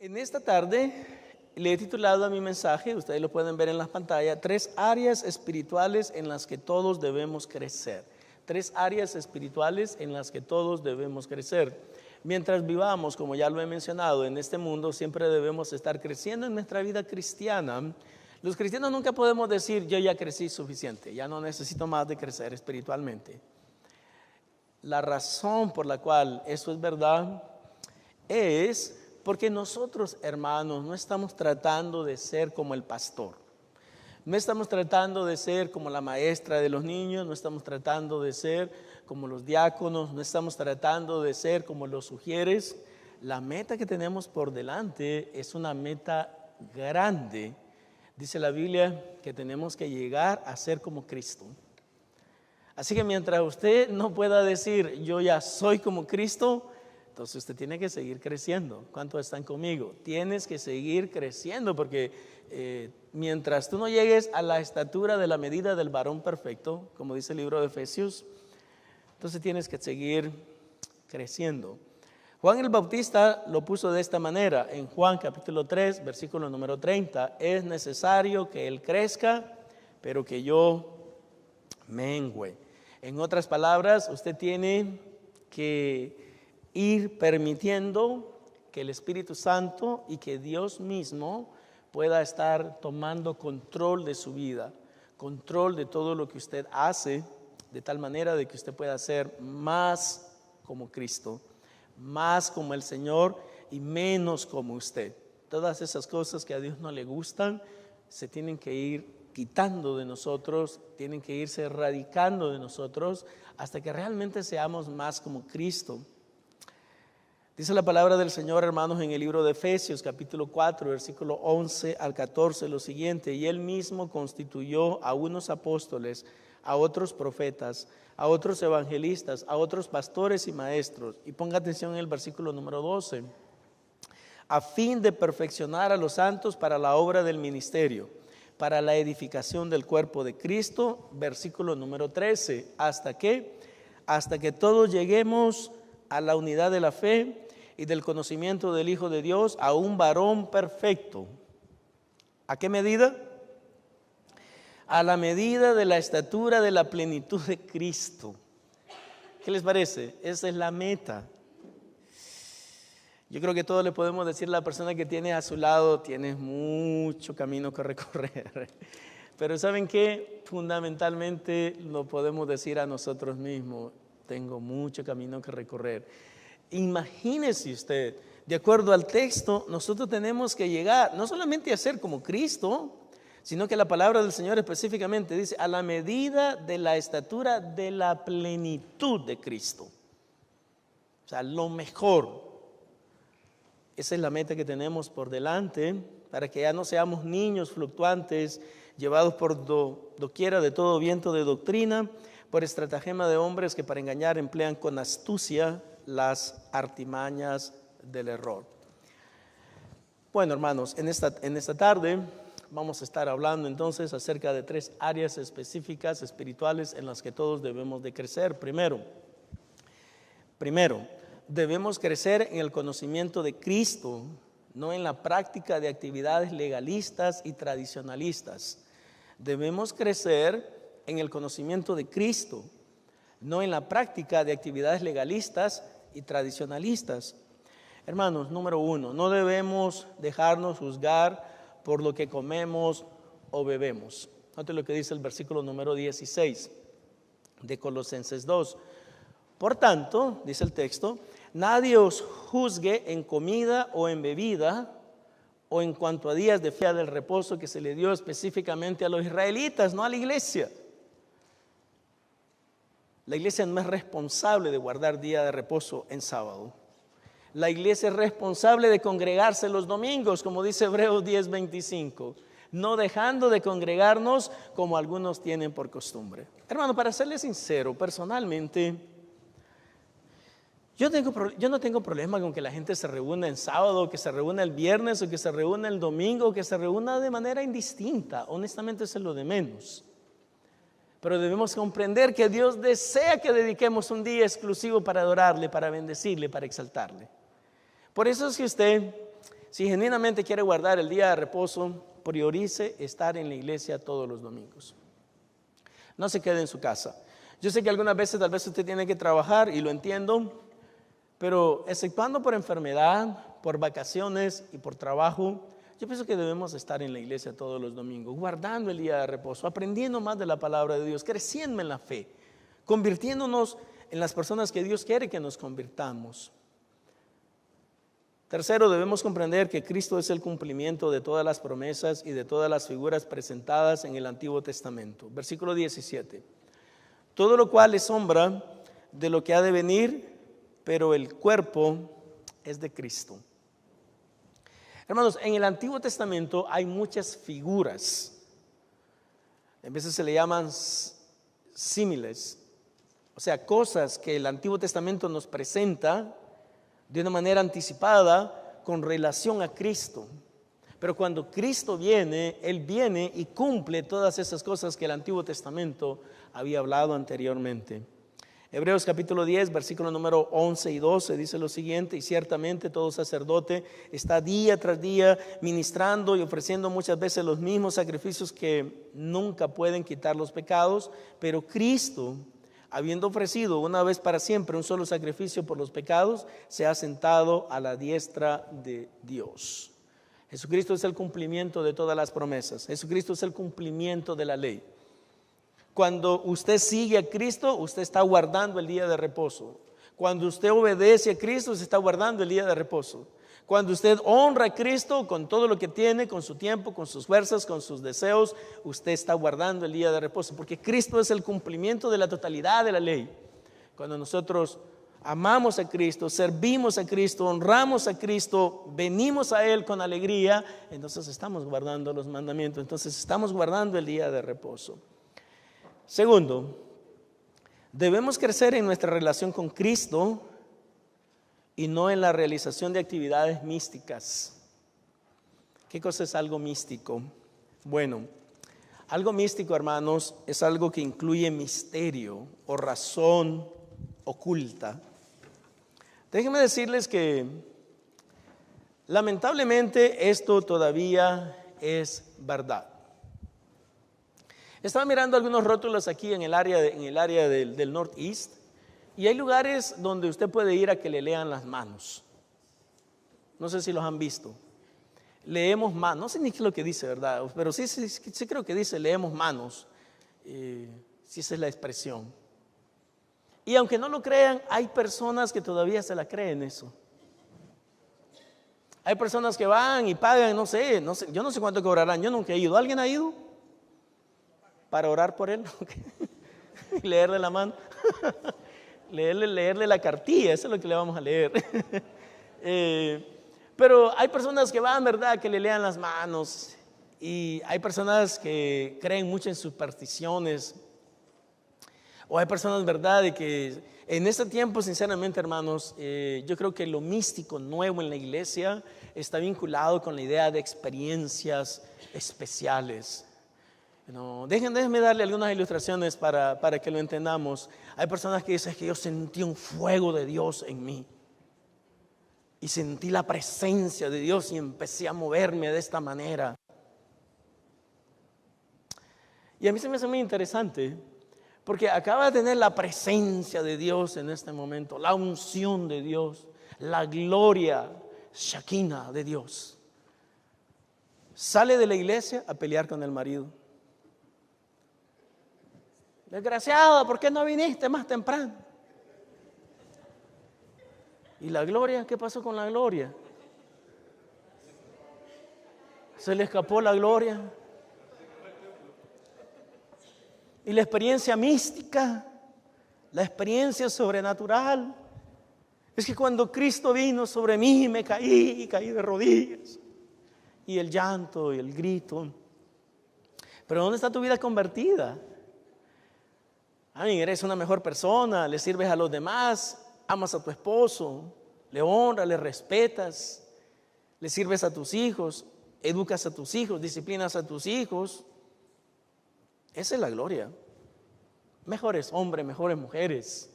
En esta tarde le he titulado a mi mensaje, ustedes lo pueden ver en la pantalla, 3 áreas espirituales en las que todos debemos crecer. 3 áreas espirituales en las que todos debemos crecer. Mientras vivamos, como ya lo he mencionado, en este mundo, siempre debemos estar creciendo en nuestra vida cristiana. Los cristianos nunca podemos decir, yo ya crecí suficiente, ya no necesito más de crecer espiritualmente. La razón por la cual eso es verdad es porque nosotros, hermanos, no estamos tratando de ser como el pastor. No estamos tratando de ser como la maestra de los niños, no estamos tratando de ser como los diáconos, no estamos tratando de ser como los sugieres. La meta que tenemos por delante es una meta grande. Dice la Biblia que tenemos que llegar a ser como Cristo. Así que mientras usted no pueda decir, yo ya soy como Cristo, entonces usted tiene que seguir creciendo. ¿Cuántos están conmigo? Tienes que seguir creciendo porque mientras tú no llegues a la estatura de la medida del varón perfecto, como dice el libro de Efesios, entonces tienes que seguir creciendo. Juan el Bautista lo puso de esta manera en Juan capítulo 3, versículo número 30. Es necesario que Él crezca, pero que yo mengüe. En otras palabras, usted tiene que ir permitiendo que el Espíritu Santo y que Dios mismo pueda estar tomando control de su vida, control de todo lo que usted hace, de tal manera de que usted pueda ser más como Cristo, más como el Señor y menos como usted. Todas esas cosas que a Dios no le gustan se tienen que ir quitando de nosotros, tienen que irse erradicando de nosotros hasta que realmente seamos más como Cristo. Dice la palabra del Señor, hermanos, en el libro de Efesios, capítulo 4, versículo 11 al 14, lo siguiente: y Él mismo constituyó a unos apóstoles, a otros profetas, a otros evangelistas, a otros pastores y maestros. Y ponga atención en el versículo número 12. A fin de perfeccionar a los santos para la obra del ministerio, para la edificación del cuerpo de Cristo. Versículo número 13. ¿Hasta qué? Hasta que todos lleguemos a la unidad de la fe y del conocimiento del Hijo de Dios, a un varón perfecto. ¿A qué medida? A la medida de la estatura de la plenitud de Cristo. ¿Qué les parece? Esa es la meta. Yo creo que todos le podemos decir a la persona que tiene a su lado, tienes mucho camino que recorrer. Pero ¿saben qué? Fundamentalmente lo podemos decir a nosotros mismos, tengo mucho camino que recorrer. Imagínese usted, de acuerdo al texto, nosotros tenemos que llegar no solamente a ser como Cristo, sino que la palabra del Señor específicamente dice, a la medida de la estatura de la plenitud de Cristo. O sea, lo mejor. Esa es la meta que tenemos por delante, para que ya no seamos niños fluctuantes, llevados por doquiera de todo viento de doctrina, por estratagema de hombres que para engañar emplean con astucia las artimañas del error. Bueno, hermanos, en esta tarde vamos a estar hablando entonces acerca de 3 áreas específicas espirituales en las que todos debemos de crecer. Primero, debemos crecer en el conocimiento de Cristo, no en la práctica de actividades legalistas y tradicionalistas. Debemos crecer en el conocimiento de Cristo, no en la práctica de actividades legalistas y tradicionalistas. Hermanos, número 1, no debemos dejarnos juzgar por lo que comemos o bebemos. Note lo que dice el versículo número 16 de Colosenses 2. Por tanto, dice el texto, nadie os juzgue en comida o en bebida o en cuanto a días de fiesta del reposo que se le dio específicamente a los israelitas, no a la iglesia. La iglesia no es responsable de guardar día de reposo en sábado. La iglesia es responsable de congregarse los domingos, como dice Hebreos 10:25, no dejando de congregarnos como algunos tienen por costumbre. Hermano, para serle sincero, personalmente, yo no tengo problema con que la gente se reúna en sábado, que se reúna el viernes, o que se reúna el domingo, que se reúna de manera indistinta. Honestamente, eso es lo de menos. Pero debemos comprender que Dios desea que dediquemos un día exclusivo para adorarle, para bendecirle, para exaltarle. Por eso es que usted, Si genuinamente quiere guardar el día de reposo, priorice estar en la iglesia todos los domingos. No se quede en su casa. Yo sé que algunas veces tal vez usted tiene que trabajar y lo entiendo, pero exceptuando por enfermedad, por vacaciones y por trabajo, yo pienso que debemos estar en la iglesia todos los domingos, guardando el día de reposo, aprendiendo más de la palabra de Dios, creciendo en la fe, convirtiéndonos en las personas que Dios quiere que nos convirtamos. Tercero, debemos comprender que Cristo es el cumplimiento de todas las promesas y de todas las figuras presentadas en el Antiguo Testamento. Versículo 17. Todo lo cual es sombra de lo que ha de venir, pero el cuerpo es de Cristo. Hermanos, en el Antiguo Testamento hay muchas figuras. A veces se le llaman símiles, o sea, cosas que el Antiguo Testamento nos presenta de una manera anticipada con relación a Cristo. Pero cuando Cristo viene, Él viene y cumple todas esas cosas que el Antiguo Testamento había hablado anteriormente. Hebreos capítulo 10, versículo número 11 y 12 dice lo siguiente: y ciertamente todo sacerdote está día tras día ministrando y ofreciendo muchas veces los mismos sacrificios que nunca pueden quitar los pecados, pero Cristo, habiendo ofrecido una vez para siempre un solo sacrificio por los pecados, se ha sentado a la diestra de Dios. Jesucristo es el cumplimiento de todas las promesas. Jesucristo es el cumplimiento de la ley. Cuando usted sigue a Cristo, usted está guardando el día de reposo. Cuando usted obedece a Cristo, usted está guardando el día de reposo. Cuando usted honra a Cristo con todo lo que tiene, con su tiempo, con sus fuerzas, con sus deseos, usted está guardando el día de reposo, porque Cristo es el cumplimiento de la totalidad de la ley. Cuando nosotros amamos a Cristo, servimos a Cristo, honramos a Cristo, venimos a Él con alegría, entonces estamos guardando los mandamientos, entonces estamos guardando el día de reposo. Segundo, debemos crecer en nuestra relación con Cristo y no en la realización de actividades místicas. ¿Qué cosa es algo místico? Bueno, algo místico, hermanos, es algo que incluye misterio o razón oculta. Déjenme decirles que lamentablemente esto todavía es verdad. Estaba mirando algunos rótulos aquí en el área del Northeast, y hay lugares donde usted puede ir a que le lean las manos. No sé si los han visto. Leemos manos, no sé ni qué es lo que dice, ¿verdad? Pero sí creo que dice leemos manos, si esa es la expresión. Y aunque no lo crean, hay personas que todavía se la creen eso. Hay personas que van y pagan, no sé, yo no sé cuánto cobrarán, yo nunca he ido. ¿Alguien ha ido? Para orar por él, leerle la mano, leerle la cartilla, eso es lo que le vamos a leer. Pero hay personas que van, ¿verdad?, que le lean las manos, y hay personas que creen mucho en supersticiones, o hay personas, ¿verdad?, de que en este tiempo, sinceramente, hermanos, yo creo que lo místico nuevo en la iglesia está vinculado con la idea de experiencias especiales. No, déjenme darle algunas ilustraciones para que lo entendamos. Hay personas que dicen que yo sentí un fuego de Dios en mí y sentí la presencia de Dios y empecé a moverme de esta manera. Y a mí se me hace muy interesante porque acaba de tener la presencia de Dios en este momento, la unción de Dios, la gloria Shekinah de Dios. Sale de la iglesia a pelear con el marido. Desgraciado, ¿por qué no viniste más temprano? ¿Y la gloria? ¿Qué pasó con la gloria? ¿Se le escapó la gloria? ¿Y la experiencia mística? La experiencia sobrenatural. Es que cuando Cristo vino sobre mí, me caí de rodillas. Y el llanto y el grito. Pero ¿dónde está tu vida convertida? Eres una mejor persona, le sirves a los demás, amas a tu esposo, le honras, le respetas, le sirves a tus hijos, educas a tus hijos, disciplinas a tus hijos. Esa es la gloria. Mejores hombres, mejores mujeres,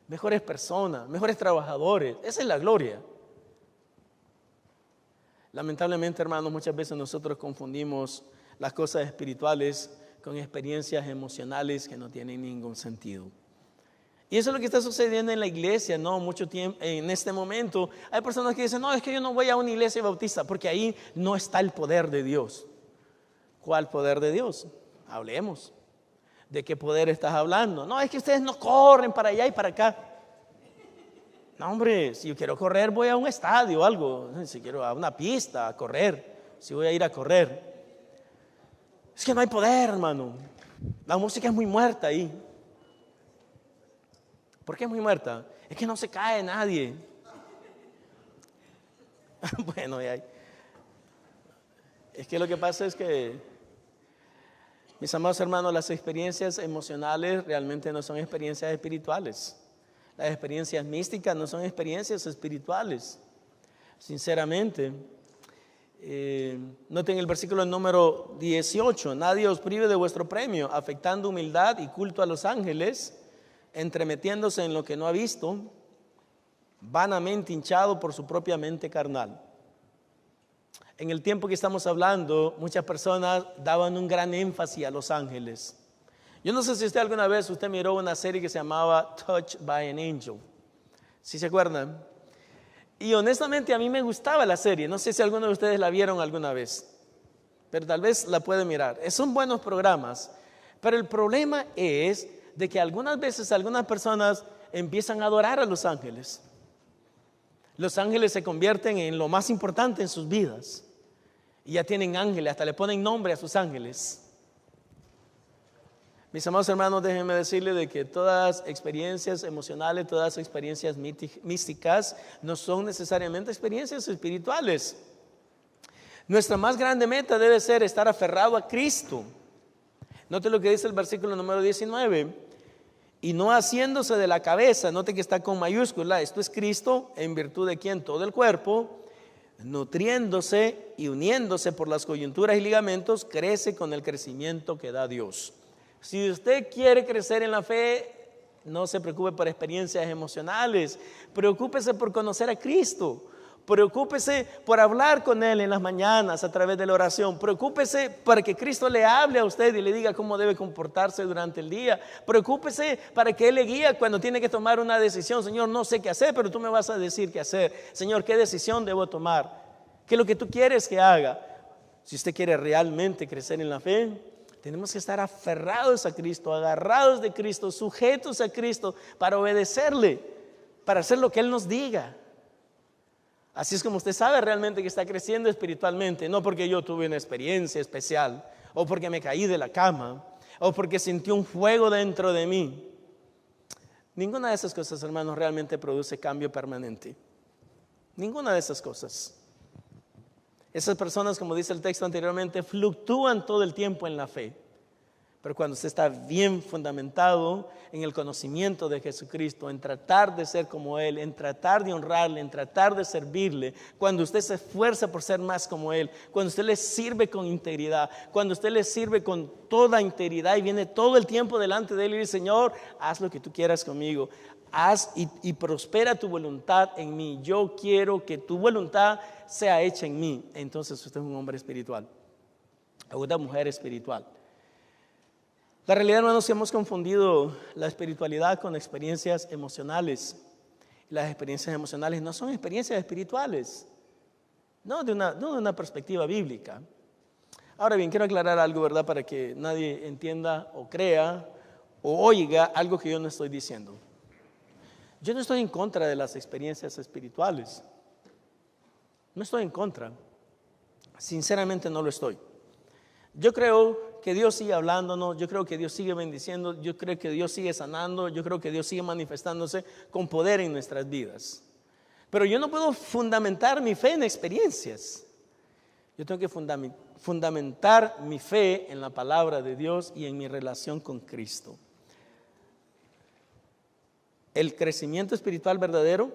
mejores personas, mejores trabajadores. Esa es la gloria. Lamentablemente, hermanos, muchas veces nosotros confundimos las cosas espirituales con experiencias emocionales que no tienen ningún sentido. Y eso es lo que está sucediendo en la iglesia, ¿no? Mucho tiempo, en este momento, hay personas que dicen, no, es que yo no voy a una iglesia bautista, porque ahí no está el poder de Dios. ¿Cuál poder de Dios? Hablemos. ¿De qué poder estás hablando? No, es que ustedes no corren para allá y para acá. No, hombre, si yo quiero correr, voy a un estadio o algo. Si quiero a una pista a correr, si voy a ir a correr. Es que no hay poder, hermano. La música es muy muerta ahí. ¿Por qué es muy muerta? Es que no se cae nadie. Bueno, es que lo que pasa es que, mis amados hermanos, las experiencias emocionales realmente no son experiencias espirituales. Las experiencias místicas no son experiencias espirituales. Sinceramente, noten el versículo número 18. Nadie os prive de vuestro premio, afectando humildad y culto a los ángeles, entremetiéndose en lo que no ha visto, vanamente hinchado por su propia mente carnal. En el tiempo que estamos hablando, muchas personas daban un gran énfasis a los ángeles. Yo no sé si alguna vez usted miró una serie que se llamaba Touched by an Angel. ¿Sí se acuerdan? Y honestamente a mí me gustaba la serie. No sé si alguno de ustedes la vieron alguna vez, pero tal vez la puede mirar. Son buenos programas, pero el problema es de que algunas veces algunas personas empiezan a adorar a los ángeles. Los ángeles se convierten en lo más importante en sus vidas. Y ya tienen ángeles, hasta le ponen nombre a sus ángeles. Mis amados hermanos, déjenme decirles de que todas experiencias emocionales, todas experiencias místicas no son necesariamente experiencias espirituales. Nuestra más grande meta debe ser estar aferrado a Cristo. Note lo que dice el versículo número 19. Y no haciéndose de la cabeza, note que está con mayúscula, esto es Cristo, en virtud de quien todo el cuerpo, nutriéndose y uniéndose por las coyunturas y ligamentos, crece con el crecimiento que da Dios. Si usted quiere crecer en la fe, no se preocupe por experiencias emocionales, preocúpese por conocer a Cristo. Preocúpese por hablar con Él en las mañanas a través de la oración. Preocúpese para que Cristo le hable a usted y le diga cómo debe comportarse durante el día. Preocúpese para que Él le guíe cuando tiene que tomar una decisión. Señor, no sé qué hacer, pero tú me vas a decir qué hacer. Señor, ¿qué decisión debo tomar? ¿Qué es lo que tú quieres que haga? Si usted quiere realmente crecer en la fe, tenemos que estar aferrados a Cristo, agarrados de Cristo, sujetos a Cristo para obedecerle, para hacer lo que Él nos diga. Así es como usted sabe realmente que está creciendo espiritualmente, no porque yo tuve una experiencia especial, o porque me caí de la cama, o porque sentí un fuego dentro de mí. Ninguna de esas cosas, hermanos, realmente produce cambio permanente. Ninguna de esas cosas. Esas personas, como dice el texto anteriormente, fluctúan todo el tiempo en la fe. Pero cuando usted está bien fundamentado en el conocimiento de Jesucristo, en tratar de ser como Él, en tratar de honrarle, en tratar de servirle, cuando usted se esfuerza por ser más como Él, cuando usted le sirve con integridad, cuando usted le sirve con toda integridad y viene todo el tiempo delante de Él y dice, Señor, haz lo que tú quieras conmigo, haz y prospera tu voluntad en mí. Yo quiero que tu voluntad sea hecha en mí. Entonces usted es un hombre espiritual, o una mujer espiritual. La realidad, hermanos, que hemos confundido la espiritualidad con experiencias emocionales. Las experiencias emocionales no son experiencias espirituales, no de una perspectiva bíblica. Ahora bien, quiero aclarar algo, ¿verdad? Para que nadie entienda o crea o oiga algo que yo no estoy diciendo. Yo no estoy en contra de las experiencias espirituales. No estoy en contra. Sinceramente no lo estoy. Yo creo que Dios sigue hablándonos, yo creo que Dios sigue bendiciendo, yo creo que Dios sigue sanando, yo creo que Dios sigue manifestándose con poder en nuestras vidas. Pero yo no puedo fundamentar mi fe en experiencias. Yo tengo que fundamentar mi fe en la palabra de Dios y en mi relación con Cristo. El crecimiento espiritual verdadero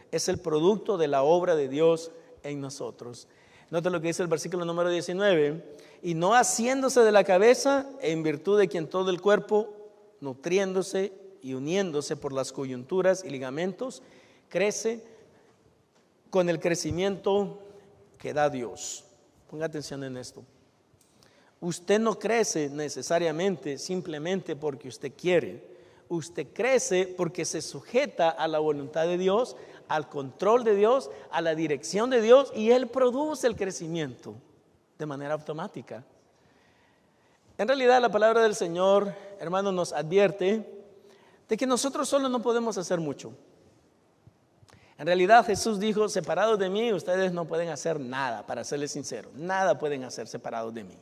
es el producto de la obra de Dios en nosotros. Nota lo que dice el versículo número 19. Y no haciéndose de la cabeza, en virtud de quien todo el cuerpo, nutriéndose y uniéndose por las coyunturas y ligamentos, crece con el crecimiento que da Dios. Ponga atención en esto. Usted no crece necesariamente simplemente porque usted quiere. Usted crece porque se sujeta a la voluntad de Dios, al control de Dios, a la dirección de Dios, y Él produce el crecimiento de manera automática. En realidad la palabra del Señor, hermanos, nos advierte de que nosotros solo no podemos hacer mucho. En realidad Jesús dijo: separados de mí ustedes no pueden hacer nada, para serles sincero, nada pueden hacer separados de mí.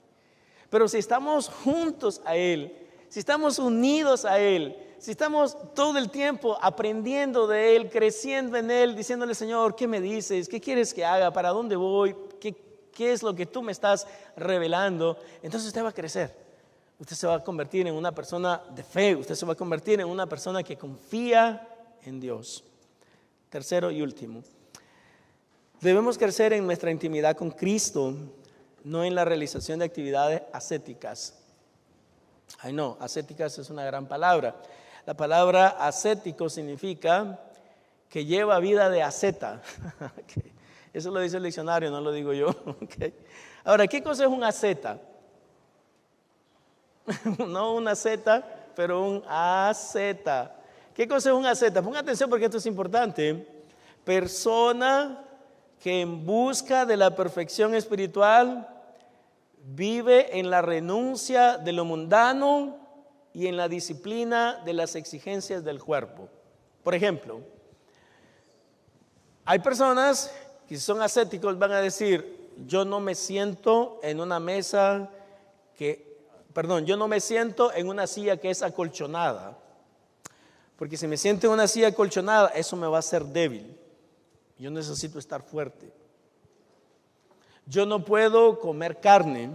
Pero si estamos juntos a Él, si estamos unidos a Él, si estamos todo el tiempo aprendiendo de Él, creciendo en Él, diciéndole: Señor, ¿qué me dices? ¿Qué quieres que haga? ¿Para dónde voy? ¿Qué es lo que tú me estás revelando? Entonces usted va a crecer. Usted se va a convertir en una persona de fe. Usted se va a convertir en una persona que confía en Dios. Tercero y último, debemos crecer en nuestra intimidad con Cristo, no en la realización de actividades ascéticas. Ay, no, ascéticas es una gran palabra. La palabra ascético significa que lleva vida de asceta. Okay. Eso lo dice el diccionario, no lo digo yo. Okay. Ahora, ¿qué cosa es un asceta? No una zeta, pero un asceta. ¿Qué cosa es un asceta? Ponga atención porque esto es importante. Persona que en busca de la perfección espiritual vive en la renuncia de lo mundano y en la disciplina de las exigencias del cuerpo. Por ejemplo, hay personas que si son ascéticos van a decir: yo no me siento en una mesa yo no me siento en una silla que es acolchonada, porque si me siento en una silla acolchonada, eso me va a hacer débil. Yo necesito estar fuerte. Yo no puedo comer carne,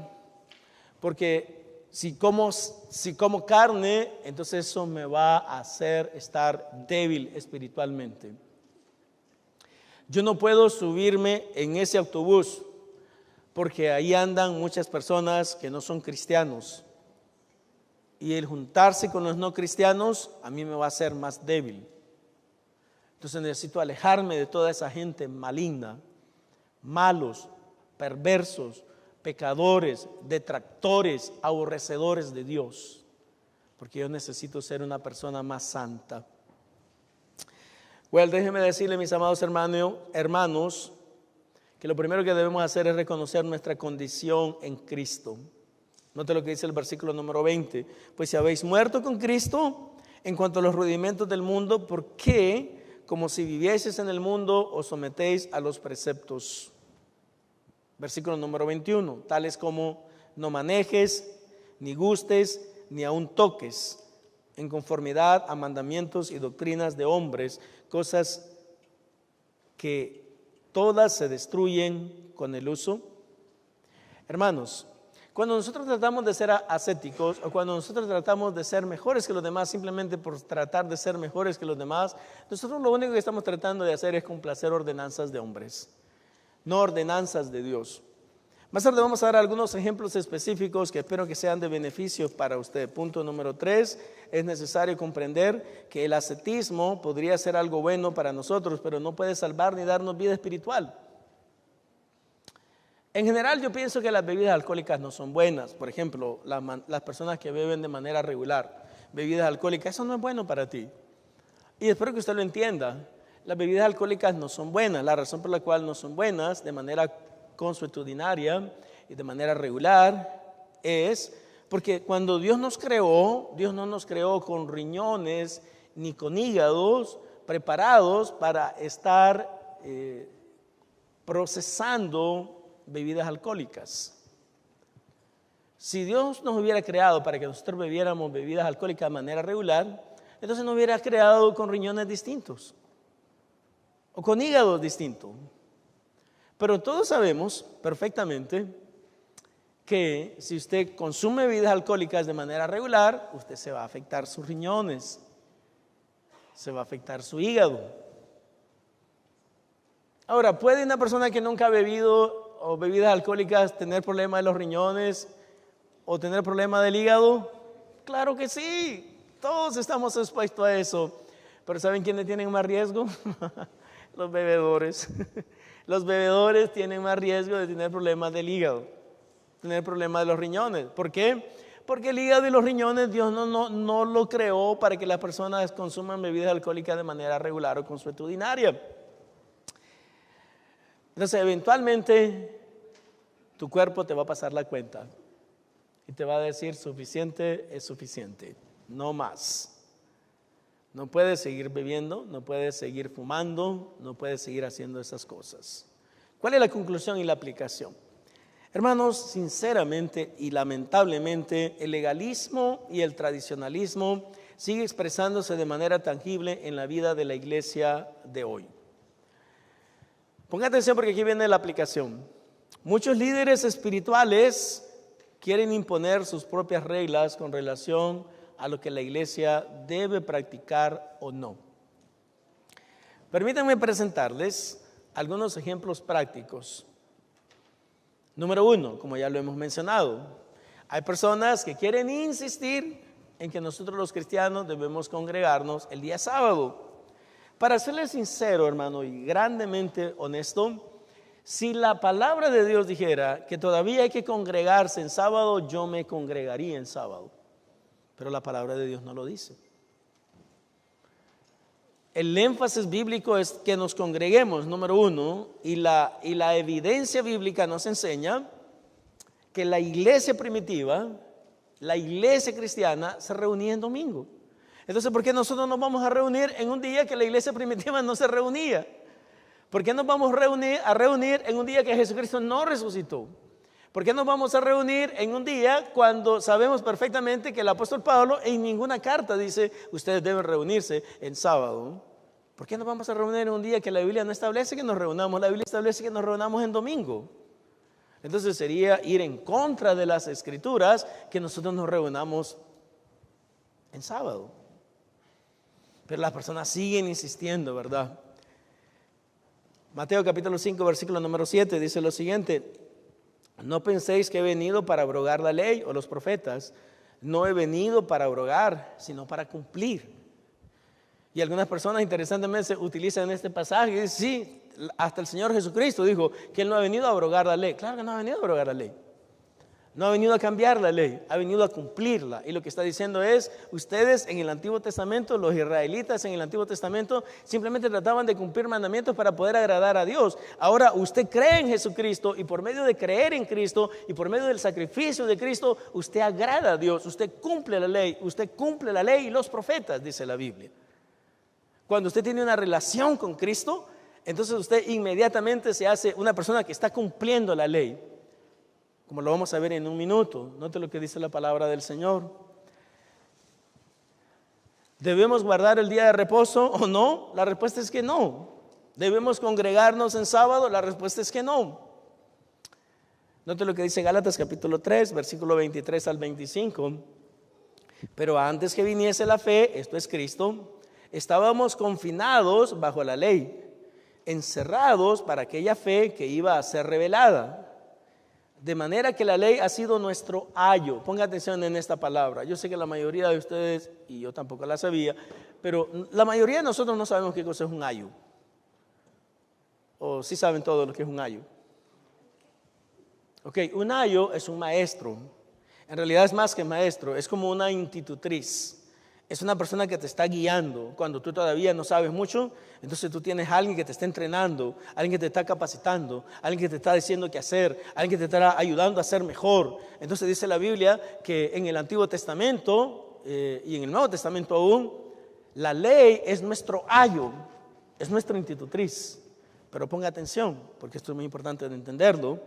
porque si como carne, entonces eso me va a hacer estar débil espiritualmente. Yo no puedo subirme en ese autobús, porque ahí andan muchas personas que no son cristianos. Y el juntarse con los no cristianos a mí me va a hacer más débil. Entonces necesito alejarme de toda esa gente maligna, malos, perversos, pecadores, detractores, aborrecedores de Dios, porque yo necesito ser una persona más santa. Well, déjenme decirle, mis amados hermanos, que lo primero que debemos hacer es reconocer nuestra condición en Cristo. Note lo que dice el versículo número 20. Pues si habéis muerto con Cristo en cuanto a los rudimentos del mundo, ¿por qué, como si vivieseis en el mundo, os sometéis a los preceptos? Versículo número 21. Tales como: no manejes, ni gustes, ni aun toques, en conformidad a mandamientos y doctrinas de hombres, cosas que todas se destruyen con el uso. Hermanos, cuando nosotros tratamos de ser ascéticos, o cuando nosotros tratamos de ser mejores que los demás simplemente por tratar de ser mejores que los demás, nosotros lo único que estamos tratando de hacer es complacer ordenanzas de hombres, no ordenanzas de Dios. Más tarde vamos a dar algunos ejemplos específicos que espero que sean de beneficio para usted. Punto número 3, es necesario comprender que el ascetismo podría ser algo bueno para nosotros, pero no puede salvar ni darnos vida espiritual. En general yo pienso que las bebidas alcohólicas no son buenas. Por ejemplo, las personas que beben de manera regular bebidas alcohólicas, eso no es bueno para ti. Y espero que usted lo entienda. Las bebidas alcohólicas no son buenas. La razón por la cual no son buenas de manera consuetudinaria y de manera regular es porque cuando Dios nos creó, Dios no nos creó con riñones ni con hígados preparados para estar procesando bebidas alcohólicas. Si Dios nos hubiera creado para que nosotros bebiéramos bebidas alcohólicas de manera regular, entonces nos hubiera creado con riñones distintos o con hígados distintos. Pero todos sabemos perfectamente que si usted consume bebidas alcohólicas de manera regular, usted se va a afectar sus riñones, se va a afectar su hígado. Ahora, ¿puede una persona que nunca ha bebido o bebidas alcohólicas tener problemas de los riñones o tener problemas del hígado? Claro que sí, todos estamos expuestos a eso. Pero ¿saben quiénes tienen más riesgo? Los bebedores. Los bebedores tienen más riesgo de tener problemas del hígado, tener problemas de los riñones. ¿Por qué? Porque el hígado y los riñones Dios no lo creó para que las personas consuman bebidas alcohólicas de manera regular o consuetudinaria. Entonces, eventualmente, tu cuerpo te va a pasar la cuenta y te va a decir, suficiente es suficiente, no más. No puedes seguir bebiendo, no puedes seguir fumando, no puedes seguir haciendo esas cosas. ¿Cuál es la conclusión y la aplicación? Hermanos, sinceramente y lamentablemente, el legalismo y el tradicionalismo sigue expresándose de manera tangible en la vida de la iglesia de hoy. Ponga atención porque aquí viene la aplicación. Muchos líderes espirituales quieren imponer sus propias reglas con relación a lo que la iglesia debe practicar o no. Permítanme presentarles algunos ejemplos prácticos. Número 1, como ya lo hemos mencionado, hay personas que quieren insistir en que nosotros los cristianos debemos congregarnos el día sábado. Para serles sincero, hermano, y grandemente honesto, si la palabra de Dios dijera que todavía hay que congregarse en sábado, yo me congregaría en sábado. Pero la palabra de Dios no lo dice. El énfasis bíblico es que nos congreguemos, número 1, y la evidencia bíblica nos enseña que la iglesia primitiva, la iglesia cristiana, se reunía en domingo. Entonces, ¿por qué nosotros nos vamos a reunir en un día que la iglesia primitiva no se reunía? ¿Por qué nos vamos a reunir en un día que Jesucristo no resucitó? ¿Por qué nos vamos a reunir en un día cuando sabemos perfectamente que el apóstol Pablo en ninguna carta dice ustedes deben reunirse en sábado? ¿Por qué nos vamos a reunir en un día que la Biblia no establece que nos reunamos? La Biblia establece que nos reunamos en domingo. Entonces sería ir en contra de las escrituras que nosotros nos reunamos en sábado. Pero las personas siguen insistiendo, ¿verdad? Mateo capítulo 5, versículo número 7 dice lo siguiente: no penséis que he venido para abrogar la ley o los profetas. No he venido para abrogar, sino para cumplir. Y algunas personas interesantemente utilizan este pasaje y dicen, sí, hasta el Señor Jesucristo dijo que Él no ha venido a abrogar la ley. Claro que no ha venido a abrogar la ley. No ha venido a cambiar la ley, ha venido a cumplirla. Y lo que está diciendo es, ustedes en el Antiguo Testamento, los israelitas en el Antiguo Testamento, simplemente trataban de cumplir mandamientos para poder agradar a Dios. Ahora usted cree en Jesucristo y por medio de creer en Cristo y por medio del sacrificio de Cristo, usted agrada a Dios, usted cumple la ley y los profetas, dice la Biblia. Cuando usted tiene una relación con Cristo, entonces usted inmediatamente se hace una persona que está cumpliendo la ley. Como lo vamos a ver en un minuto. Note lo que dice la palabra del Señor. ¿Debemos guardar el día de reposo o no? La respuesta es que no. ¿Debemos congregarnos en sábado? La respuesta es que no. Note lo que dice Gálatas capítulo 3, versículo 23 al 25. Pero antes que viniese la fe, esto es Cristo, estábamos confinados bajo la ley, encerrados para aquella fe que iba a ser revelada. De manera que la ley ha sido nuestro ayo. Ponga atención en esta palabra. Yo sé que la mayoría de ustedes, y yo tampoco la sabía, pero la mayoría de nosotros no sabemos qué cosa es un ayo. O sí saben todo lo que es un ayo. Ok, un ayo es un maestro. En realidad es más que maestro, es como una institutriz. Es una persona que te está guiando cuando tú todavía no sabes mucho. Entonces tú tienes a alguien que te está entrenando, alguien que te está capacitando, alguien que te está diciendo qué hacer, alguien que te está ayudando a ser mejor. Entonces dice la Biblia que en el Antiguo Testamento y en el Nuevo Testamento aún, la ley es nuestro ayo, es nuestra institutriz. Pero ponga atención, porque esto es muy importante de entenderlo.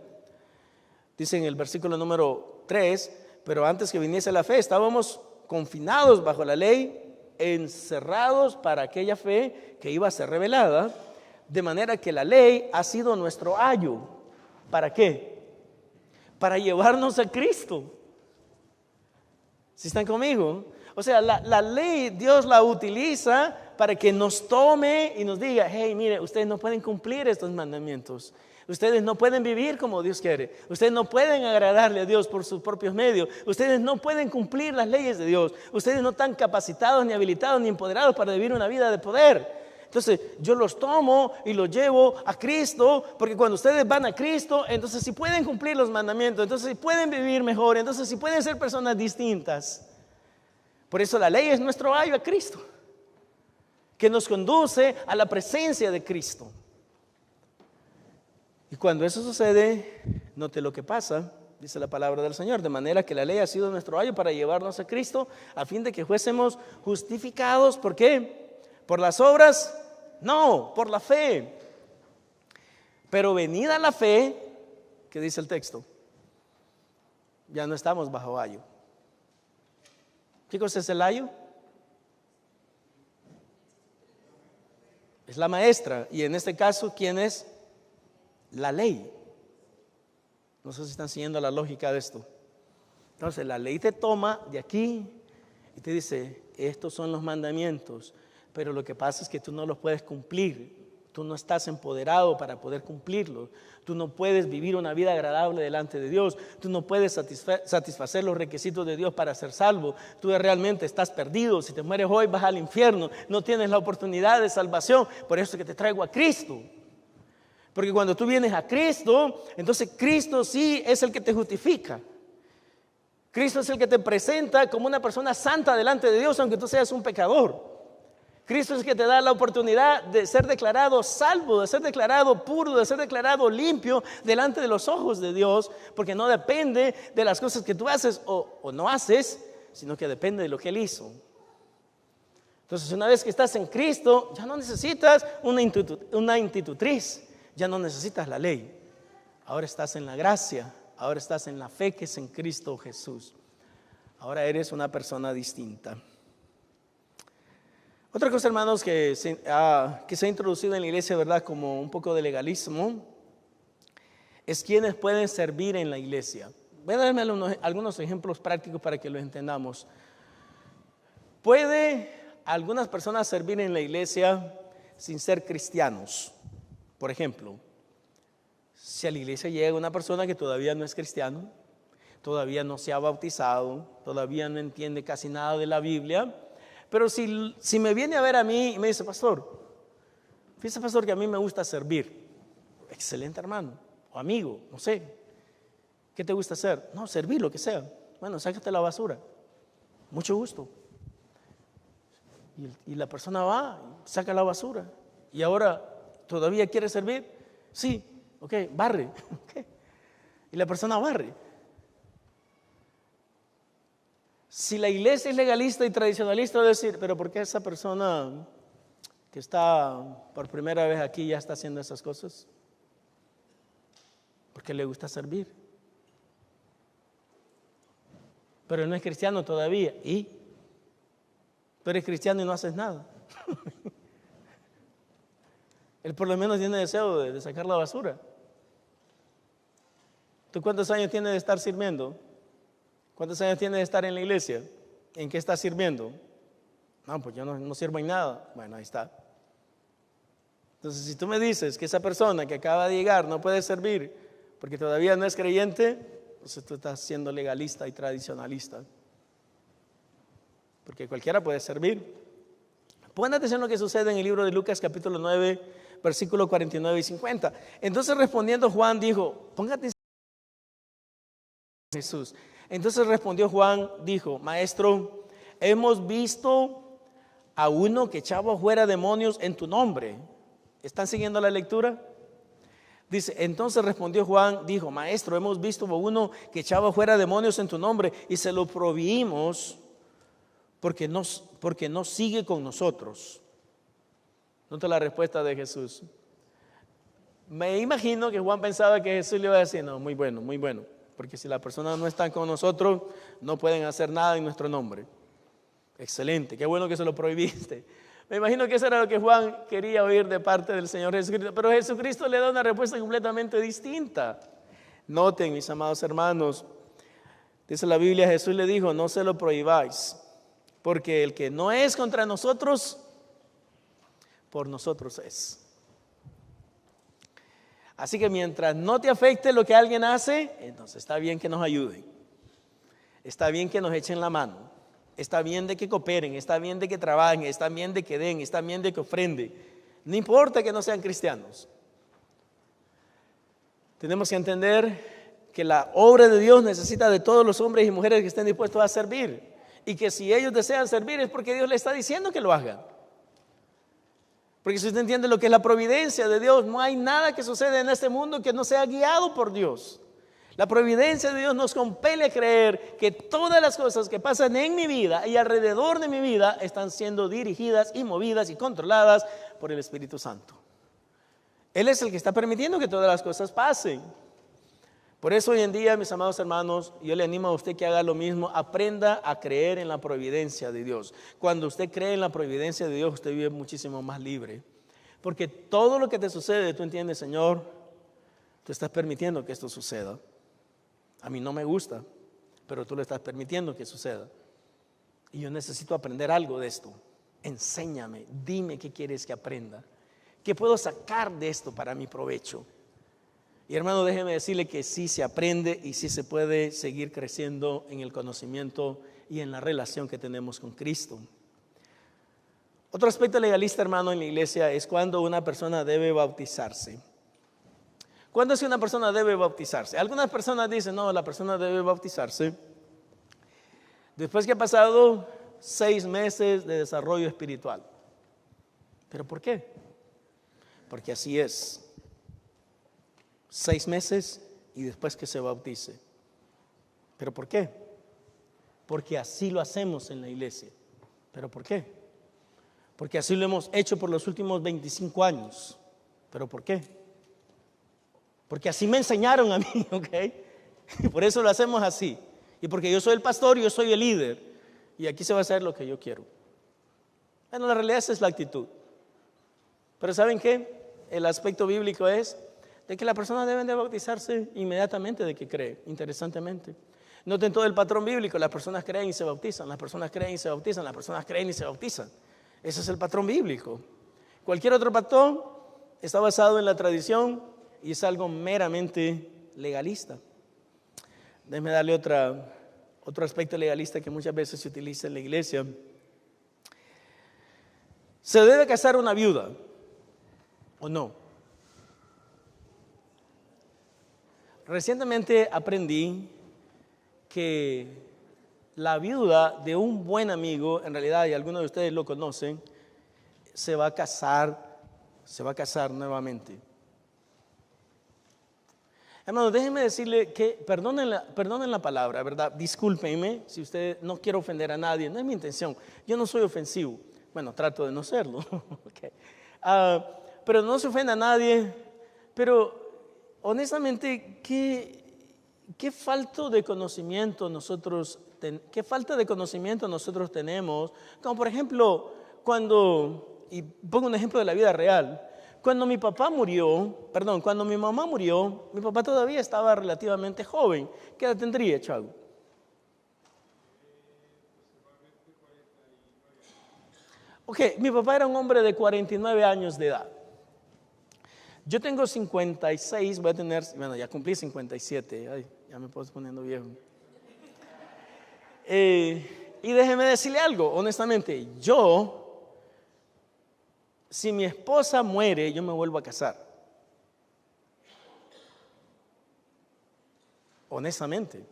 Dice en el versículo número 3, pero antes que viniese la fe estábamos confinados bajo la ley, encerrados para aquella fe que iba a ser revelada, de manera que la ley ha sido nuestro ayo. ¿Para qué? Para llevarnos a Cristo. ¿Sí están conmigo? O sea, la ley Dios la utiliza para que nos tome y nos diga, hey, mire, ustedes no pueden cumplir estos mandamientos. Ustedes no pueden vivir como Dios quiere. Ustedes no pueden agradarle a Dios por sus propios medios. Ustedes no pueden cumplir las leyes de Dios. Ustedes no están capacitados, ni habilitados, ni empoderados para vivir una vida de poder. Entonces yo los tomo y los llevo a Cristo, porque cuando ustedes van a Cristo, entonces si pueden cumplir los mandamientos, entonces si pueden vivir mejor, entonces si pueden ser personas distintas. Por eso la ley es nuestro ayo a Cristo, que nos conduce a la presencia de Cristo. Y cuando eso sucede, note lo que pasa, dice la palabra del Señor, de manera que la ley ha sido nuestro ayo para llevarnos a Cristo, a fin de que fuésemos justificados. ¿Por qué? ¿Por las obras? No, por la fe. Pero venida la fe, ¿qué dice el texto? Ya no estamos bajo ayo. ¿Qué cosa es el ayo? Es la maestra. Y en este caso, ¿quién es? La ley. No sé si están siguiendo la lógica de esto. Entonces la ley te toma de aquí y te dice, estos son los mandamientos, pero lo que pasa es que tú no los puedes cumplir. Tú no estás empoderado para poder cumplirlos. Tú no puedes vivir una vida agradable delante de Dios. Tú no puedes satisfacer los requisitos de Dios para ser salvo. Tú realmente estás perdido. Si te mueres hoy vas al infierno. No tienes la oportunidad de salvación. Por eso es que te traigo a Cristo. Porque cuando tú vienes a Cristo, entonces Cristo sí es el que te justifica. Cristo es el que te presenta como una persona santa delante de Dios, aunque tú seas un pecador. Cristo es el que te da la oportunidad de ser declarado salvo, de ser declarado puro, de ser declarado limpio delante de los ojos de Dios, porque no depende de las cosas que tú haces o no haces, sino que depende de lo que Él hizo. Entonces, una vez que estás en Cristo, ya no necesitas una institutriz. Ya no necesitas la ley. Ahora estás en la gracia. Ahora estás en la fe que es en Cristo Jesús. Ahora eres una persona distinta. Otra cosa, hermanos, que se ha introducido en la iglesia, ¿verdad? Como un poco de legalismo, es quienes pueden servir en la iglesia. Voy a darme algunos ejemplos prácticos para que lo entendamos. ¿Puede algunas personas servir en la iglesia sin ser cristianos? Por ejemplo, si a la iglesia llega una persona que todavía no es cristiano, todavía no se ha bautizado, todavía no entiende casi nada de la Biblia, pero si me viene a ver a mí y me dice, pastor, fíjese, pastor, que a mí me gusta servir. Excelente, hermano, o amigo, no sé. ¿Qué te gusta hacer? No, servir, lo que sea. Bueno, sácate la basura. Mucho gusto. Y la persona va, saca la basura. Y ahora, ¿todavía quiere servir? Sí, ok, barre. Okay. Y la persona barre. Si la iglesia es legalista y tradicionalista, va a decir, pero ¿por qué esa persona que está por primera vez aquí ya está haciendo esas cosas? Porque le gusta servir. Pero no es cristiano todavía. ¿Y? Tú eres cristiano y no haces nada. Él por lo menos tiene deseo de sacar la basura. ¿Tú cuántos años tienes de estar sirviendo? ¿Cuántos años tienes de estar en la iglesia? ¿En qué estás sirviendo? No, pues yo no sirvo en nada. Bueno, ahí está. Entonces, si tú me dices que esa persona que acaba de llegar no puede servir porque todavía no es creyente, entonces tú estás siendo legalista y tradicionalista. Porque cualquiera puede servir. Pongan atención a lo que sucede en el libro de Lucas capítulo 9, versículos 49 y 50. Entonces respondiendo Juan dijo, pongan atención a Jesús. Entonces respondió Juan, dijo, maestro, hemos visto a uno que echaba fuera demonios en tu nombre. ¿Están siguiendo la lectura? Dice, entonces respondió Juan, dijo, maestro, hemos visto a uno que echaba fuera demonios en tu nombre y se lo prohibimos porque no sigue con nosotros. Nota la respuesta de Jesús. Me imagino que Juan pensaba que Jesús le iba a decir, no, muy bueno, porque si la persona no está con nosotros, no pueden hacer nada en nuestro nombre. Excelente, qué bueno que se lo prohibiste. Me imagino que eso era lo que Juan quería oír de parte del Señor Jesucristo, pero Jesucristo le da una respuesta completamente distinta. Noten, mis amados hermanos, dice la Biblia, Jesús le dijo, no se lo prohibáis, porque el que no es contra nosotros, por nosotros es. Así que mientras no te afecte lo que alguien hace, entonces está bien que nos ayuden, está bien que nos echen la mano, está bien de que cooperen, está bien de que trabajen, está bien de que den, está bien de que ofrenden. No importa que no sean cristianos. Tenemos que entender que la obra de Dios necesita de todos los hombres y mujeres que estén dispuestos a servir. Y que si ellos desean servir es porque Dios les está diciendo que lo hagan. Porque si usted entiende lo que es la providencia de Dios, no hay nada que suceda en este mundo que no sea guiado por Dios. La providencia de Dios nos compele a creer que todas las cosas que pasan en mi vida y alrededor de mi vida están siendo dirigidas y movidas y controladas por el Espíritu Santo. Él es el que está permitiendo que todas las cosas pasen. Por eso hoy en día, mis amados hermanos, yo le animo a usted que haga lo mismo. Aprenda a creer en la providencia de Dios. Cuando usted cree en la providencia de Dios, usted vive muchísimo más libre. Porque todo lo que te sucede, tú entiendes, Señor, tú estás permitiendo que esto suceda. A mí no me gusta, pero tú lo estás permitiendo que suceda. Y yo necesito aprender algo de esto. Enséñame, dime qué quieres que aprenda. ¿Qué puedo sacar de esto para mi provecho? Y hermano, déjeme decirle que sí se aprende y sí se puede seguir creciendo en el conocimiento y en la relación que tenemos con Cristo. Otro aspecto legalista, hermano, en la iglesia es cuando una persona debe bautizarse. ¿Cuándo es que una persona debe bautizarse? Algunas personas dicen, no, la persona debe bautizarse después que ha pasado 6 meses de desarrollo espiritual. ¿Pero por qué? Porque así es. 6 meses y después que se bautice. ¿Pero por qué? Porque así lo hacemos en la iglesia. ¿Pero por qué? Porque así lo hemos hecho por los últimos 25 años. ¿Pero por qué? Porque así me enseñaron a mí, ¿ok? Por eso lo hacemos así. Y porque yo soy el pastor, yo soy el líder. Y aquí se va a hacer lo que yo quiero. Bueno, la realidad esa es la actitud. Pero ¿saben qué? El aspecto bíblico es de que la persona debe de bautizarse inmediatamente de que cree, interesantemente. Noten todo el patrón bíblico, las personas creen y se bautizan, las personas creen y se bautizan, las personas creen y se bautizan. Ese es el patrón bíblico. Cualquier otro patrón está basado en la tradición y es algo meramente legalista. Déjeme darle otro aspecto legalista que muchas veces se utiliza en la iglesia. ¿Se debe casar una viuda o no? Recientemente aprendí que la viuda de un buen amigo, en realidad, y algunos de ustedes lo conocen, se va a casar nuevamente. Hermano, déjenme decirle que, perdonen la palabra, ¿verdad? Discúlpenme si usted, no quiero ofender a nadie, no es mi intención, yo no soy ofensivo, bueno, trato de no serlo, okay. Pero no se ofenda a nadie, pero honestamente, ¿qué falta de conocimiento nosotros tenemos? Como por ejemplo, y pongo un ejemplo de la vida real, cuando mi mamá murió, mi papá todavía estaba relativamente joven. ¿Qué edad tendría, Chago? Ok, mi papá era un hombre de 49 años de edad. Yo tengo 56, ya cumplí 57, ay, ya me puedo poniendo viejo. Y déjeme decirle algo, honestamente, si mi esposa muere, yo me vuelvo a casar. Honestamente.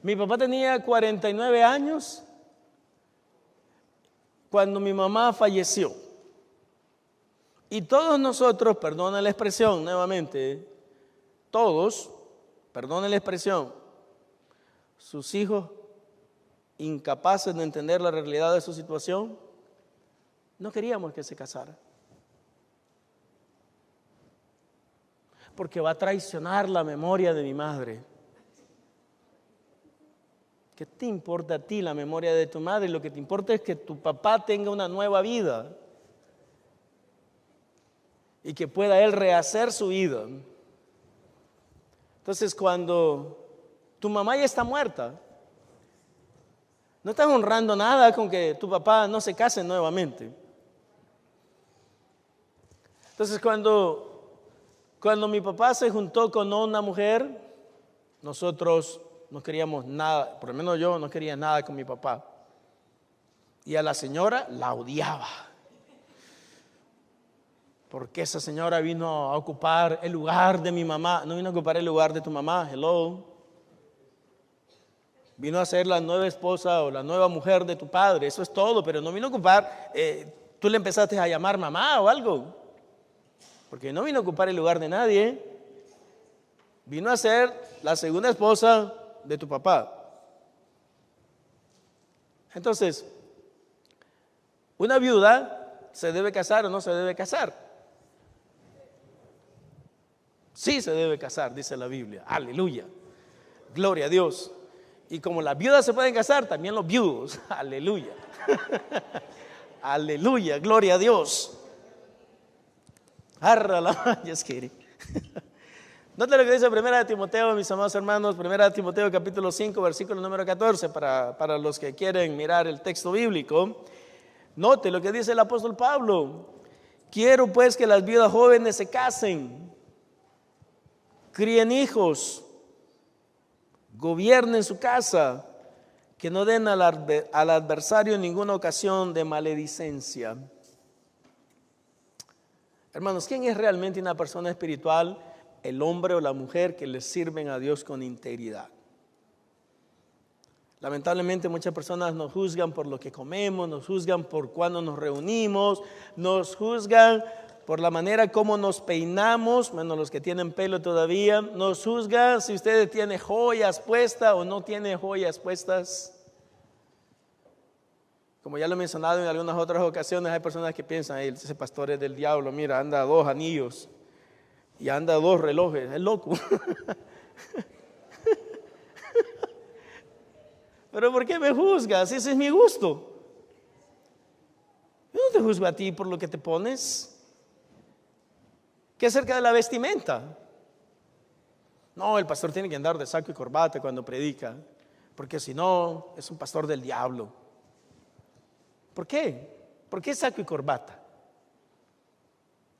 Mi papá tenía 49 años cuando mi mamá falleció. Y todos nosotros, perdonen la expresión nuevamente, todos, perdonen la expresión, sus hijos incapaces de entender la realidad de su situación, no queríamos que se casara. Porque va a traicionar la memoria de mi madre. ¿Qué te importa a ti la memoria de tu madre? Lo que te importa es que tu papá tenga una nueva vida. Y que pueda él rehacer su vida. Entonces, cuando tu mamá ya está muerta, no estás honrando nada con que tu papá no se case nuevamente. Entonces, cuando mi papá se juntó con una mujer, nosotros no queríamos nada, por lo menos yo no quería nada con mi papá. Y a la señora la odiaba. porque esa señora vino a ocupar el lugar de mi mamá. No vino a ocupar el lugar de tu mamá, hello. Vino a ser la nueva esposa o la nueva mujer de tu padre, eso es todo, pero no vino a ocupar, tú le empezaste a llamar mamá o algo, porque no vino a ocupar el lugar de nadie. Vino a ser la segunda esposa de tu papá. Entonces, ¿una viuda se debe casar o no se debe casar? Sí se debe casar, dice la Biblia. Aleluya. Gloria a Dios. Y como las viudas se pueden casar, también los viudos. Aleluya. Aleluya. Gloria a Dios. Just kidding. Note lo que dice 1 Timoteo, mis amados hermanos. 1 Timoteo capítulo 5, versículo número 14, para los que quieren mirar el texto bíblico. Note lo que dice el apóstol Pablo. Quiero pues que las viudas jóvenes se casen, críen hijos, gobiernen su casa, que no den al adversario en ninguna ocasión de maledicencia. Hermanos, ¿quién es realmente una persona espiritual? El hombre o la mujer que le sirven a Dios con integridad. Lamentablemente muchas personas nos juzgan por lo que comemos, nos juzgan por cuándo nos reunimos, nos juzgan por la manera como nos peinamos, menos los que tienen pelo todavía, nos juzgan si usted tiene joyas puestas o no tiene joyas puestas. Como ya lo he mencionado en algunas otras ocasiones, hay personas que piensan, ese pastor es del diablo, mira, anda 2 anillos y anda 2 relojes, es loco. Pero ¿por qué me juzgas? Ese es mi gusto. Yo no te juzgo a ti por lo que te pones. ¿Qué acerca de la vestimenta? No, el pastor tiene que andar de saco y corbata cuando predica, porque si no, es un pastor del diablo. ¿Por qué? ¿Por qué saco y corbata?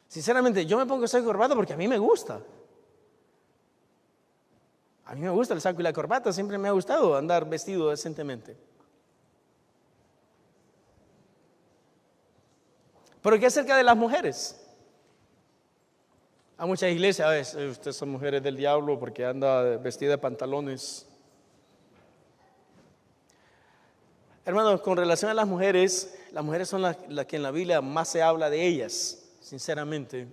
Sinceramente, yo me pongo saco y corbata porque a mí me gusta. A mí me gusta el saco y la corbata, siempre me ha gustado andar vestido decentemente. ¿Pero qué acerca de las mujeres? A muchas iglesias, ustedes son mujeres del diablo porque anda vestida de pantalones. Hermanos, con relación a las mujeres son las que en la Biblia más se habla de ellas, sinceramente.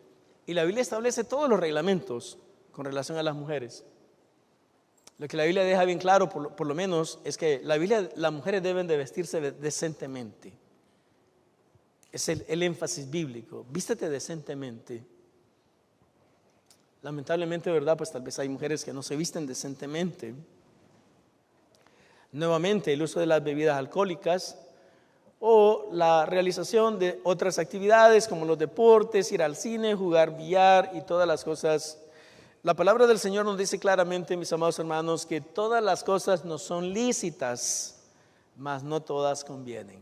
Y la Biblia establece todos los reglamentos con relación a las mujeres. Lo que la Biblia deja bien claro, por lo menos, es que las mujeres deben de vestirse decentemente. Es el énfasis bíblico. Vístete decentemente. Lamentablemente, ¿verdad? Pues tal vez hay mujeres que no se visten decentemente. Nuevamente, el uso de las bebidas alcohólicas o la realización de otras actividades como los deportes, ir al cine, jugar billar y todas las cosas. La palabra del Señor nos dice claramente, mis amados hermanos, que todas las cosas no son lícitas, mas no todas convienen.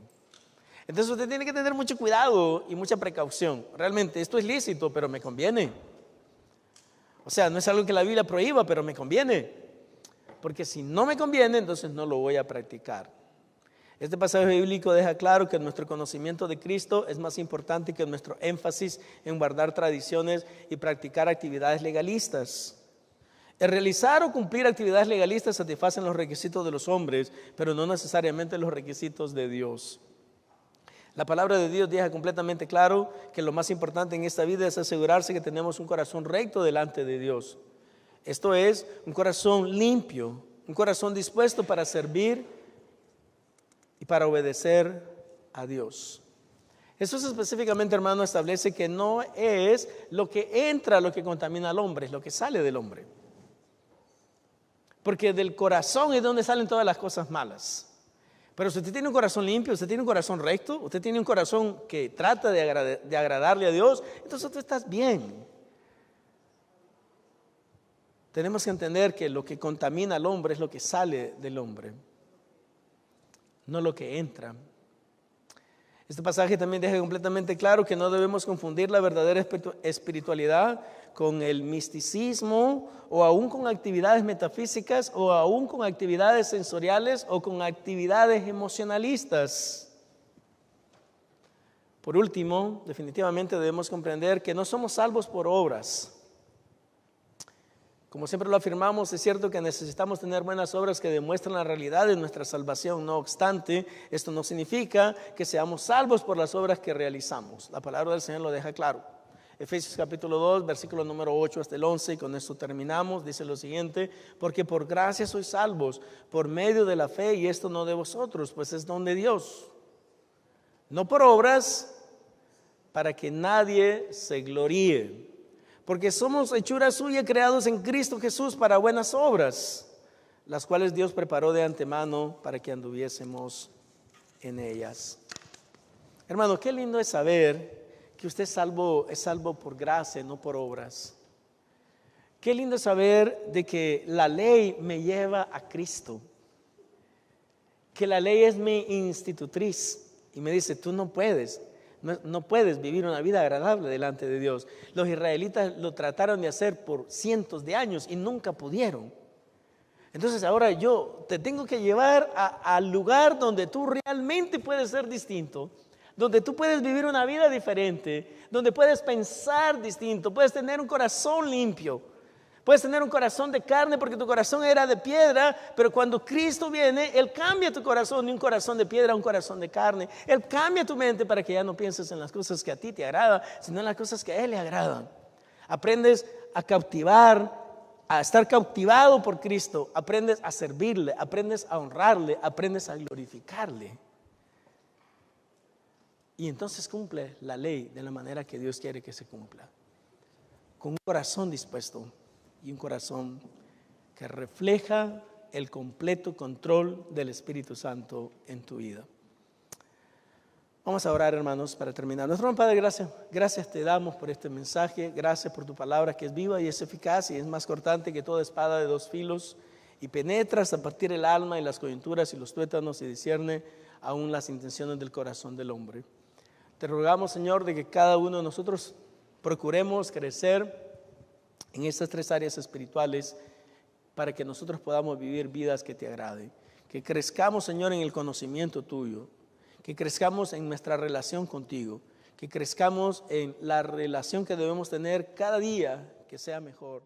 Entonces usted tiene que tener mucho cuidado y mucha precaución. Realmente esto es lícito, pero me conviene. O sea, no es algo que la Biblia prohíba, pero me conviene. Porque si no me conviene, entonces no lo voy a practicar. Este pasaje bíblico deja claro que nuestro conocimiento de Cristo es más importante que nuestro énfasis en guardar tradiciones y practicar actividades legalistas. El realizar o cumplir actividades legalistas satisfacen los requisitos de los hombres, pero no necesariamente los requisitos de Dios. La palabra de Dios deja completamente claro que lo más importante en esta vida es asegurarse que tenemos un corazón recto delante de Dios. Esto es, un corazón limpio, un corazón dispuesto para servir y para obedecer a Dios. Eso específicamente, hermano, establece que no es lo que entra lo que contamina al hombre, es lo que sale del hombre. Porque del corazón es donde salen todas las cosas malas. Pero si usted tiene un corazón limpio, usted tiene un corazón recto, usted tiene un corazón que trata de agradarle a Dios, entonces tú estás bien. Tenemos que entender que lo que contamina al hombre es lo que sale del hombre, no lo que entra. Este pasaje también deja completamente claro que no debemos confundir la verdadera espiritualidad con el misticismo o aún con actividades metafísicas o aún con actividades sensoriales o con actividades emocionalistas. Por último, definitivamente debemos comprender que no somos salvos por obras. Como siempre lo afirmamos, es cierto que necesitamos tener buenas obras que demuestren la realidad de nuestra salvación. No obstante, esto no significa que seamos salvos por las obras que realizamos. La palabra del Señor lo deja claro. Efesios capítulo 2, versículo número 8 hasta el 11, y con esto terminamos. Dice lo siguiente: porque por gracia sois salvos por medio de la fe, y esto no de vosotros, pues es don de Dios, no por obras, para que nadie se gloríe. Porque somos hechura suya, creados en Cristo Jesús para buenas obras, las cuales Dios preparó de antemano para que anduviésemos en ellas. Hermano, qué lindo es saber que usted es salvo por gracia, no por obras. Qué lindo es saber de que la ley me lleva a Cristo, que la ley es mi institutriz y me dice: tú no puedes vivir una vida agradable delante de Dios. Los israelitas lo trataron de hacer por cientos de años y nunca pudieron. Entonces ahora yo te tengo que llevar al lugar donde tú realmente puedes ser distinto, donde tú puedes vivir una vida diferente, donde puedes pensar distinto, puedes tener un corazón limpio. Puedes tener un corazón de carne porque tu corazón era de piedra, pero cuando Cristo viene, Él cambia tu corazón de un corazón de piedra a un corazón de carne. Él cambia tu mente para que ya no pienses en las cosas que a ti te agradan, sino en las cosas que a Él le agradan. Aprendes a cautivar, a estar cautivado por Cristo. Aprendes a servirle, aprendes a honrarle, aprendes a glorificarle. Y entonces cumple la ley de la manera que Dios quiere que se cumpla. Con un corazón dispuesto y un corazón que refleja el completo control del Espíritu Santo en tu vida. Vamos a orar, hermanos, para terminar. Nuestro Padre, gracias te damos por este mensaje. Gracias por tu palabra que es viva y es eficaz y es más cortante que toda espada de dos filos y penetra hasta partir el alma y las coyunturas y los tuétanos y discierne aún las intenciones del corazón del hombre. Te rogamos, Señor, de que cada uno de nosotros procuremos crecer en estas tres áreas espirituales para que nosotros podamos vivir vidas que te agraden. Que crezcamos, Señor, en el conocimiento tuyo, que crezcamos en nuestra relación contigo, que crezcamos en la relación que debemos tener cada día, que sea mejor.